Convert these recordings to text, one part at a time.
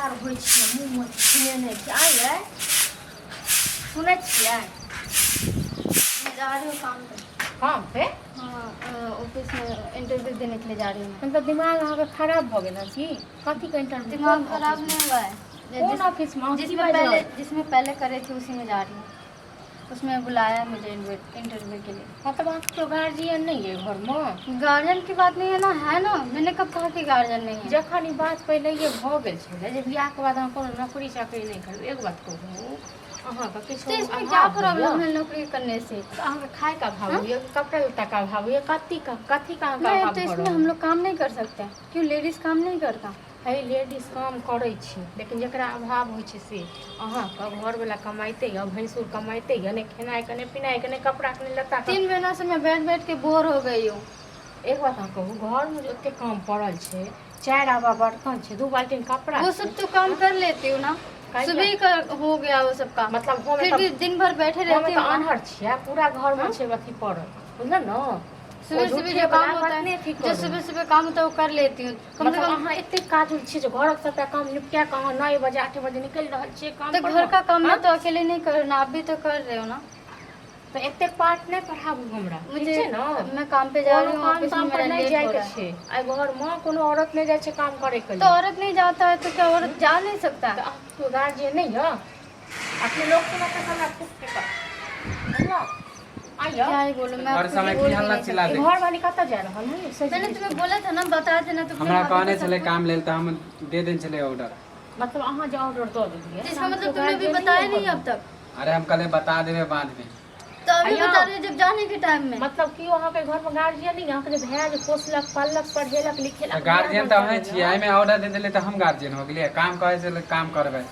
ठाढ़ होइ छै मुँह में सुनेने छै आइए सुनै छियै मैं जा रही हूँ काम पे। हाँ ऑफिस में इंटरव्यू देने के लिए जा रही हूँ। मतलब दिमाग अहाँ के खराब भ गेल की कथी का इंटरव्यू? दिमाग खराब नहीं हुआ है। कौन ऑफिस में? जिसमें पहले करे थे उसी में जा रही हूँ। उसमें बुलाया मुझे इंटरव्यू के लिए। मतलब आपको गार्जियन नहीं है घर में? गार्जियन की बात नहीं है ना, है ना। मैंने कब कहा कि गार्जियन नहीं है? जखन ई बात पहले ये भ गेल छलै जे बियाह के बाद अहाँ कोनो नौकरी चाकरी नहीं करबै, एक बात कहूँ अहाँ का किछु तो इसमें क्या प्रॉब्लम है नौकरी करने से? अहाँ के खाए का अभाव है, कपड़ा लत्ता का अभाव है, कथी का अहाँ का अभाव? तो इसमें हम लोग काम नहीं कर सकते? क्यों लेडीज काम नहीं करता? है लेडीज काम करै छी, लेकिन जकरा अभाव होइ छै से अहाँ का घर वाला कमाइते या भैंसुर कमाइते या ने खेनाइ के ने पिनाइ के ने कपड़ा के ने लत्ता के। 3 महीना से मैं बैठ बैठ के बोर हो गई हूँ। एक बात अहाँ कहूँ, घर में ओते काम पड़ल छै, 4 आवा बर्तन छै, 2 बाल्टी कपड़ा, वो सब तो काम कर लेती हूँ ना। सुबह का हो गया वो सब काम। मतलब फिर भी दिन भर बैठे रहती हूँ। अनहर छियै पूरा घर में छै अथी पड़ल, बुझल न। सुबह सुबह जो काम होता है, जो सुबह सुबह काम होता है वो कर लेती हूँ। कम से कम अहाँ एते काज छै जो घर के सबटा काम निपटा के अहाँ 9 बजे 8 बजे निकल रहल छियै काम। तो घर का काम मैं तो अकेले नहीं कर ना, आप भी तो कर रहे हो ना। तो एते पार्ट नहीं पढ़ाबू हमरा, मुझे ना मैं काम पे जा रही हूँ, ऑफिस में मेरा नहीं लेट जाए हो के रहा है। छै। आई घर में कोनो औरत नहीं जाय छै काम करे के लिए। तो औरत नहीं जाता है तो क्या औरत जा नहीं सकता? तो गार्जियन नहीं है अपने लोग को मतलब हमरा फुट के का आइयो क्या ही बोलूं मैं? और समय की हल्ला चिल्ला दे। घर वाली कत जा रहल है? मैंने तुम्हें बोला था ना, बता देना। तो हमरा कहने चले काम लेल त हम दे देन चले ऑर्डर। मतलब अहाँ जो ऑर्डर दे दिए इसका मतलब तुमने अभी बताया नहीं अब तक? अरे हम कल बता देबे बाद में। तो अभी बता रहे जब जाने के टाइम में। मतलब कि वहाँ के घर में गार्जियन नहीं, यहाँ के भैया जो पोसलक पालक पढ़ेलक लिखेलक गार्जियन त है छी, आई में ऑर्डर दे देले त हम गार्जियन हो गेलिए। काम कहे चले काम करबे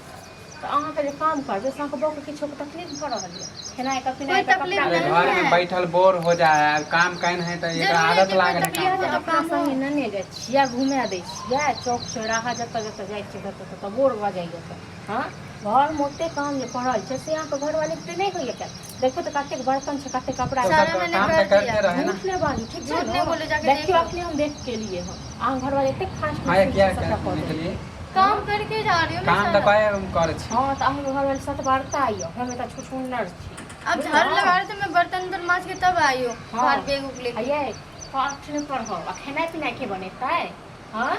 तो अहाँ के काम करबे से अहाँ के किछो के तकलीफ भ रहल है? खेनाइ का पिनाइ का तकलीफ कपड़ा नहीं घर है। में बैठल बोर हो जाए है, काम कहीं है त एकरा आदत लागल है काम तो अपना संगे नने जाय छिया घुमा दै छिया चौक चौराहा जतऽ जतऽ जाय छियै ततऽ बोर भ जाइए त। हां घर में ओते काम जे पड़ल छै से अहाँ के घर वाले पे नहीं होइए क्या? देखो तो कते बर्तन छै, कते कपड़ा छै, सारा मैंने काम कर त करते दिया। रहे ना। झूठ नहीं बाजी, ठीक छै झूठ नहीं बोले, जाके देखियो देखो। अपने हम देख के लिए हम अहाँ घर वाले एते फास्ट आया क्या करने के लिए काम करके जा रही हूँ मैं काम त सारा। कहे हम करे छी। हाँ तो अहाँ घर वाले सत वार्ता आइयो, हम एता छुछुन्नर छी। अब झाड़ू लगा रहे थे, मैं बर्तन उर्तन मांज के तब आई हूँ बाहर बेग उग लेके। आइए पाठ में पढ़ो आ खाना पीना के बनेता है? हाँ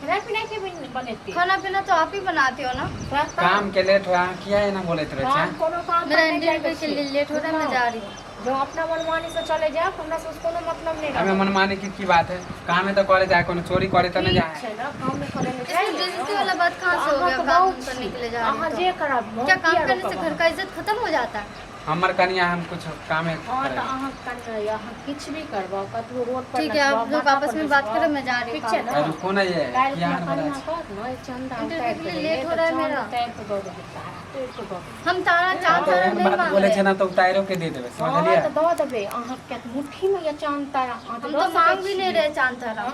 खाना पीना के बनेती खाना पीना तो आप ही बनाते हो ना। काम के लेट हो किया है ना बोलत रहे काम छै। कोनो काम मेरा करने जाए इंटरव्यू के लिए लेट हो रहा है, मैं जा रही हूँ। जो अपना मनमानी से चले जाए हमरा से कोनो मतलब नहीं हमें मनमानी की बात है? काम है तो करे जाए, कोनो चोरी करे त नहीं जाए। है ना काम में करे में इसमें बेइज्जती वाला बात कहाँ से हो गया? काम करने के लिए जा अहाँ रही जे हूँ। करब क्या काम करने से घर का इज्जत खत्म हो जाता है? हमर कनिया हम कुछ काम है हाँ तो अहाँ कर अहाँ कुछ भी करबो कतबो रोड पर ठीक है, आप लोग आपस में बात करो, मैं जा रही ठीक है हूँ। ना? रुको ना ये काल क्या अपना है कनिया कहत न ए चंदा इंटरव्यू के लिए लेट हो रहा है मेरा। तो दो दो हम तारा चाहते हैं नहीं बात मांग बोले रहे। छै ना तो उतारो के दे देबे, हाँ समझलिए? तो दो देबे अहाँ के मुट्ठी में या चांद तारा अहाँ हम तो मांग भी नहीं रहे चांद तारा।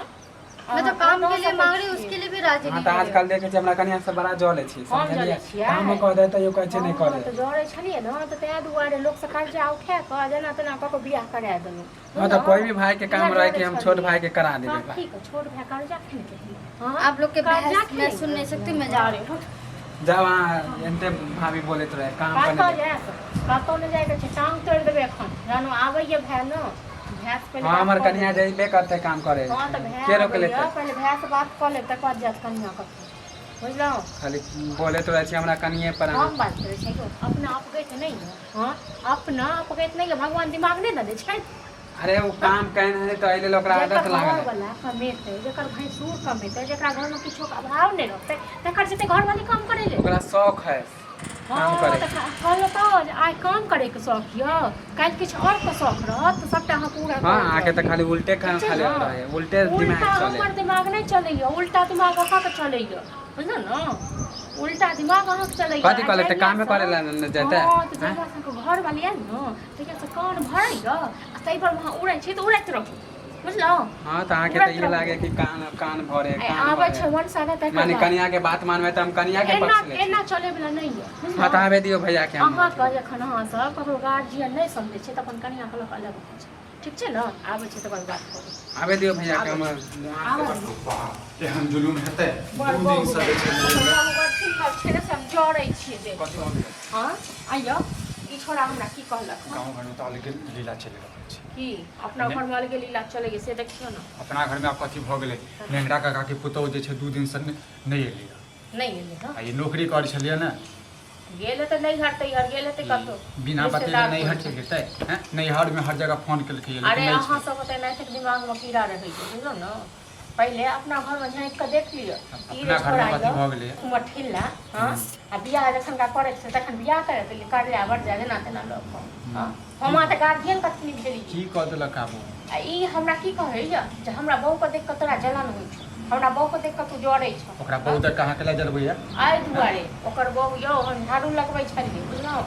मैं तो काम के लिए मांग रही हूँ, उसके लिए भी राजी हां नहीं त हो रहे। आजकल देखे छै हमरा कनिया से बड़ा जले छी, हम समझलिए? जले छियै। हम कह दे त यो कहै छै नहीं हाँ, करे। तो जरे छलिए ना तो तै दुआरे लोग से कर्जा उठा के जना तना क के बियाह करा देलु। हां तो कोई भी भाई के काम रहे कि हम छोट भाई के करा देबे बा। ठीक है छोड़ भाई कर्जा खेल के। हां आप लोग के बहस मैं सुन नहीं सकती, मैं जा रही हूँ। जब वहाँ एनते भाभी बोलत रहे काम कतौ करने जाए कतौ ने जाए के छै टांग तोड़ देबे एखन जानो आबैये भै न भैंस पे हां हमर कनिया जइबे करते काम करे। हां तो भै के रोक लेते? पहले भै से बात कर ले तक बाद जात कन्या कर बुझलो। खाली बोलत रहे छी हमरा कनिए पर हम बात करे छै अपना आप गइत नहीं है। हां अपना आप गइत नहीं है, भगवान दिमाग नहीं दे छै। अरे वो काम कहने है तो आइले ओकरा आदत लागल है। वाला कमेते जेकर भैंसुर कमेते जेकरा घर में किछो का अभाव नहीं रहते तकर जते घर वाली काम करे ले ओकरा शौक है काम करे। कहलो तो आइ काम करे के शौक य काल किछ और के शौक रहत तो सबटा हम पूरा हां आके तो खाली उल्टे काम खाली रहे, उल्टे दिमाग उल्टा चले। हमर दिमाग नहीं चलैया, उल्टा दिमाग अहाँ के चलैया, बुझल न? उल्टा दिमाग अहाँ के चलैया। कथी कहले त कामे करे ला न जाते? हां तो जब से घर वाली है न तैया से कान भरैया आ तै पर वहां उड़ै छै तो उड़ैत रहू, बुझलो? हां त आके त ये लागे कि कान कान भरे कान आबै छै भरे। वन सारा तक माने कनिया के बात मानबे त हम कनिया के पक्ष ले। एना चले वाला नहीं है, बुझलो? हटावे दियो भैया के हम। अहाँ के जखन अहाँ सब ककरो गार्जियन नहीं समझे छै त अपन कनिया के लोग अलग होइ छै, ठीक छै न? आबै छै त बात करू। आवे दियो भैया के हम। आबै एहन जुलूम हेतै बड़ दू दिन से जे छै बहुत जड़ै छियै देख कथी हो गेलै हां आइयो ई छोड़ा हमरा की कहलक गाँव घर में तो अलगे लीला चले रहल छै की अपना घर में अलगे लीला चले गे से देखियो ना अपना घर में आब कथी भऽ गेलै नेंगरा काका के पुतौह जे छै 2 दिन से नहीं एलै नहीं एलै हां आ ये नौकरी करै छलियै ने गेले त नहीं हटतै हर गेले त कतो बिना बतेले नहीं हट जेतै हैं नहीं हर में हर जगह फोन केलकै अरे अहाँ सब त नहीं तक दिमाग में कीड़ा रहै छै बुझलो न पहले अपना घर में झाँक के देख लियो अपना घर में कथी भऽ गेलै उमर ठिल्ला हां आ बियाह जखन का करे छै तखन बियाह करे त कर ले बढ़ जाए ना तेना लोग हां हम त गार्जियन कथी नहीं भेली की कह देलक आबू आ ई हमरा की कहै जे हमरा बहू के देख के तोरा जलन होइ छै हमरा बहू के देख के तू जड़ै छ ओकरा बहुत कहाँ के ले जरबैया आइ दुआरे ओकर बहू यौ हम झाड़ू लगबै छलियै बुझलौ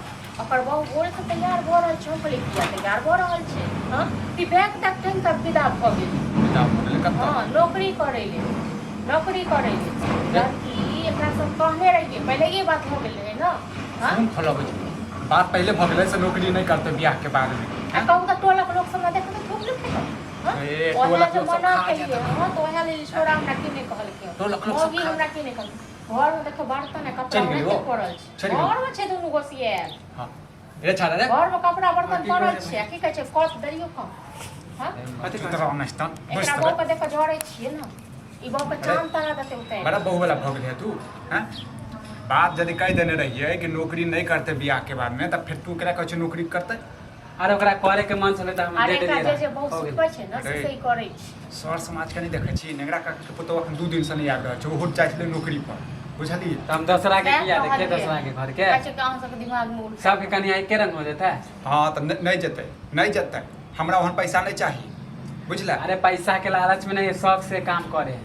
ओकर बहू भोर से तैयार भऽ रहल छै ओकरे किया तैयार भऽ रहल छै हां ती बैग तक टाइम तक विदा भऽ गेल विदा भऽ गेलै कतऽ हां नौकरी करै ले लड़की एकरा सब कहने रहिए पहले ये बात हो गेलै है ना हां हम फॉलो छै बात पहले भऽ गेलै से नौकरी नहीं करते बियाह के बाद में आ कहू त टोलक लोग सब देखत खूब लिखे हां ए, ओहे टोलक जे लोग सब मना खा केलिए हां तो ओहे लेल छोड़ा हमरा की नहीं कहलकै टोलक लोग सब होगी खा- हमरा की नहीं कहलकै घर में देखो बर्तन है कपड़ा चलि गेली नहीं वो? पड़ल चलि छै गेली? घर में छै दुनू गोसियाल हां ए छाड़ा रे घर में कपड़ा बर्तन की पड़ल कहै छै की कहै छै कप दरियो कम हां कथी तोरा अनस्तान एकरा बहू के देख के जड़ै छियै ना ई बहू के चांद तारा देते उते बड़ा बहु वाला भऽ गेलै तू हैं बात यदि कह देने रहिए कि नौकरी नहीं करते बियाह के बाद में तब फिर तू केरा कहै छै नौकरी करते अरे ओकरा करे के मन छले त हम अरे दे का देलियै जे बहुत हो गेल। सुखै छै ना से अरे। सही करै छै सर समाज के नहीं देखै छी नेंगरा काका के पुतौह अखन 2 दिन से नहीं आबि रहल छै ओहो जाइ छलै नौकरी पर बुझली त हम दूसरा के सएह किया देखे कहलियै। दूसरा के घर के कहै छै कि अहाँ सबके दिमाग में उल्टा सबके कनिया एके रंग हो जेता है हाँ तो नहीं जेतै नहीं जेतै हमरा ओहन पैसा नहीं चाहिए बुझला अरे पैसा के लालच में नहीं शौक से काम करे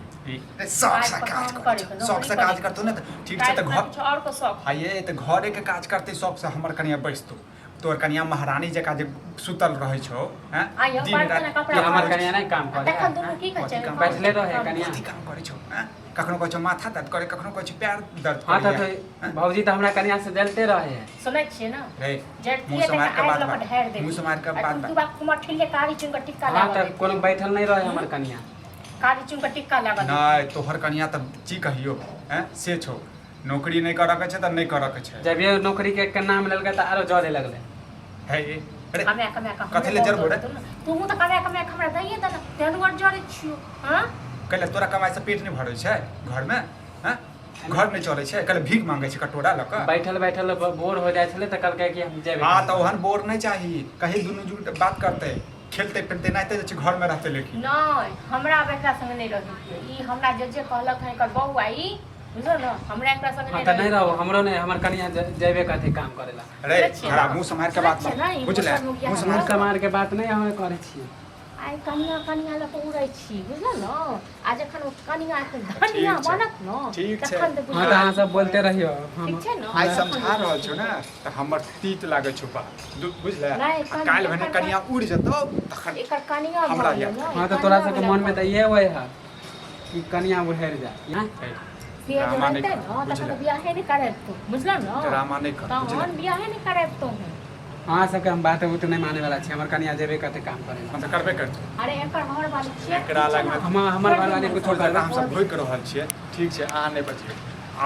शौक से काज करतो शौक से काज करतो ना तो ठीक छै तो घर कुछ और को शौक हाँ ये तो घरे के काज करते शौक से हमर कनिया बैसतो तोर कनिया महारानी जका जे सुतल रहै छौ हैं आइयो बर्तन कि कपड़ा हमर कनिया नहीं काम करे तखन दुनू की कहै छै कथी काम बैठले रहे कनिया कथी काम करै छौ हैं कखनो कहै छौ माथा दर्द करे कखनो कहै छौ पैर दर्द हाँ करे तो भौजी तो हमरा कनिया से जलते रहे है सुनै छियै ना रे जड़ती मुंह है समार के आइ बात लक ढेर दे मुंह समार के बात की बात कुमार ठिल्ले कारी चुन के टिक्का हाँ लगा तो कोनो बैठल नहीं रहे हमर कनिया कारी चुन के टिक्का लगा नहीं तोहर कनिया त की कहियो हैं से छौ नौकरी नहीं करऽ के छै त नहीं करऽ के छै जब ये नौकरी के नाम लेलकै त आरो जले लगले है ये अरे कमे कमे कथी ले जरबो रे तू मु त कमे कमे हमरा दैए त तेनुवर जड़ै छियो हां कहले तोरा कमाई से पेट नहीं भरै छै घर में हैं घर नहीं चलै छै कहले भीख मांगे छै कटोरा ल के बैठल बैठल बोर हो जाय छले त कहलकै कि हम जेबे हाँ तो ओहन बोर नहीं चाहिए कहीं दुनू जुट बात करते खेलते फिरते नहीं तो घर में रहते लेकिन नहीं हमरा अब एकरा संग नहीं रही ई हमरा जे कहलक है एकर बहू आई बुझलो ना हमरा एकरा संग हाँ नहीं तो नहीं रहो हमरो नहीं हमर कनिया जेबे कथी काम करेला अरे सुनै छियै हरा ना? मुंह समार के बात सुनै छियै ना? ई बुझले मुसर मुखिया मुंह हमरा समार हमर कमार के बात नहीं हमें करे छी आई कनिया कनिया लक उड़ै छी बुझलो ना आज एखन ओ कनिया एखन धनिया ठीक छै। बनत न ठीक छै। तखन त हाँ तो अहाँ सब बोलते रहियो हम ठीक छै न आइ समझा रहल छौ ना त हमर तीत लागे छौ बात बुझले नहीं, काल भने कनिया उड़ जतो तखन एकर कनिया हमरा भऽ याद। गेल हाँ तो तोरा सबके मन में तो ये होए है कि कनिया उड़ेर जाए हैं? से जे ड्रामा नहीं रहतै कर, न तखन बुझले। त बियाहे नहीं करब तू बुझलो न ड्रामा नहीं कर बुझले तहन बियाहे नहीं करब तू हाँ सबके हम बात उत नहीं माने वाला छी हमर कनिया जेबे करते काम करे हम त करबे करतौ अरे एकर घर वाली छियै एकरा लग में हमर घर वाले कुछ थोड़ा कर हम सब भोग रहल छियै ठीक छै अहाँ नहीं बचिए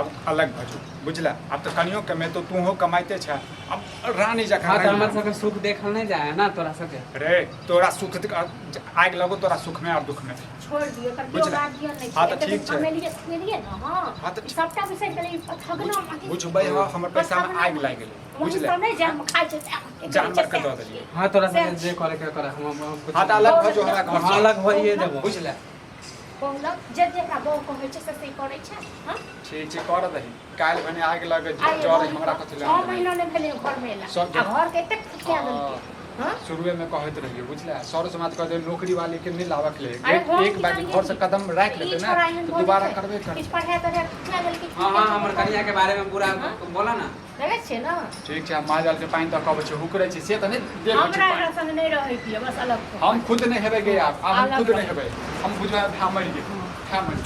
अब अलग भजो बुझला अब तो कनियो के में तो तू हो कमाइते छ अब रानी जका हाँ तो रही। हमर सबके सुख देखल नहीं जाए ना तोरा सबके रे तोरा सुख आग लगो तोरा सुख में और दुख में छोड़ दियो कर बुझले। केओ गार्जियन नहीं हाँ, छै तऽ ठीक छै। फैमिली सुनिए न हां हाँ, तऽ ई सबटा विषय गेलै ठगना बुझबै हो हमर पैसा में आग लाग गेलै बुझले बुझले सब नहीं जान खाइ छै जानवर के दऽ देलियै हाँ तोरा सबके जे करे के करे हम कुछ हाँ तो अलग भजो हमरा घर हाँ, से अलग होइए देबो बुझले कहलक जे जेकरा बहु कहै छै से से करै छै हां ठीक छै कर दही काल्हि भने आग लगे आइ जरे हमरा कथि 6 महीना ने भेलै घर में एला सब आ घर के एते खिया देलकै हां शुरुए में कहत रहिए बुझले सर समाज कह दे नौकरी वाले के नहीं लावक ले अरे हम एक बार घर से कदम रख लेते ना तो दोबारा करबे कर किछ पढ़े तो खिया देलकै हाँ हाँ हमर कनिया के बारे में पूरा बोला ना देखै छियै न ठीक छै माजल के पानी तो कहबै छै हुकरै छै से त नहीं देख हमरा छै एकरा संग नहीं रहै छियै बस अलग हम खुद नहीं हेबे गे आप हम अलग खुद रह। नहीं हेबे हम बुझबे भामर गे भामर